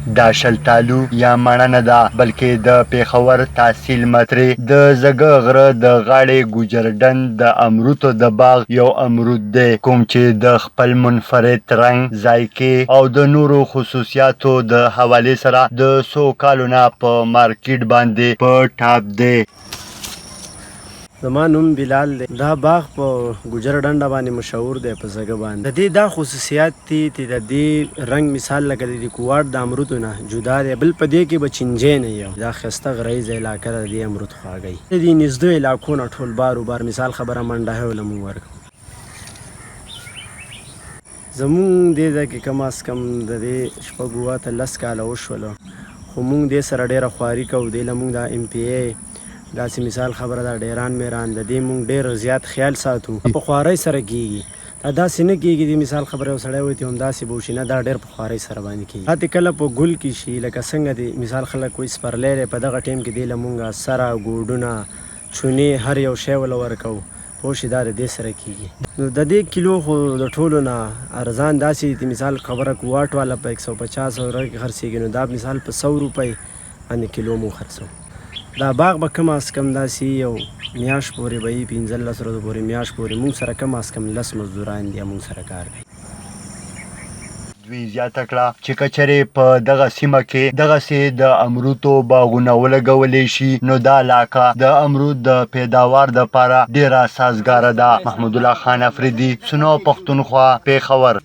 دا شلتالو یا مڼه نه ده بلکې د پېښور تحصیل مترې د زږه غره د غاړې ګوجرډن د امروتو د باغ یو امرود دی کوم چې د خپل منفرد رنګ ذایقې او د نورو خصوصیاتو د حوالې سره د څو کالو نه په مارکیټ باندې په ټاپ دی. زما نوم بلال دی. دا باغ په ګوجرډنډه باندې مشهور دی په زګه باندې. د دې دا خصوصیات دي چې د دې رنګ مثال لکه د کوواټ د امرودو نه جدا دی. بل په دې کې به چینجی نه یو دا ښایسته غریزه علاقه ده د دې امرود خواږی. د دې نږدې علاقو نه ټول بار مثال خبره منډه وله مونږ ورکړو. زمونږ دې ځای کې کم از کم د دې شپږ اووه ته لس کاله وشوله خو مونږ دې سره ډېره خواري کوو. دې له مونږ د ایم پی ای داسې مثال خبره ده ډیران میران د دې مونږ ډېر زیات خیال ساتو. په خوارۍ سره کېږي دا داسې نه کېږي د مثال خبره یو سړی وایي همداسې به وشي نه دا ډېر په خوارۍ سره باندې کېږي. هاتې کله په ګل کې شي لکه څنګه د مثال خلک وایي سپرلی دی په دغه ټایم کې دې له مونږه سره ګوډونه چونې هر یو شی وله ورکوو پوه شي دا د دې سره کېږي. نو د دې کیلو خو د ټولو نه ارزان داسې د مثال خبره کوواټ والا په 150 کې خرڅېږي نو دا مثال په 100 روپۍ باندې کیلو مو خرڅوو. دا باغ به کم از کم داسې یو میاشت پورې به یي 15 ورځو پورې میاشت پورې مونږ سره کم از کم 10 مزدوران دي مونږ سره کار کوي. دوی زیاته کړه چې که چېرې په دغه سیمه کې دغسې د امرودو باغونه ولګولی شي نو دا علاقه د امرود د پیداوار دپاره ډېره سازګاره ده. محمود الله خان افریدي سنو پښتونخوا پېښور.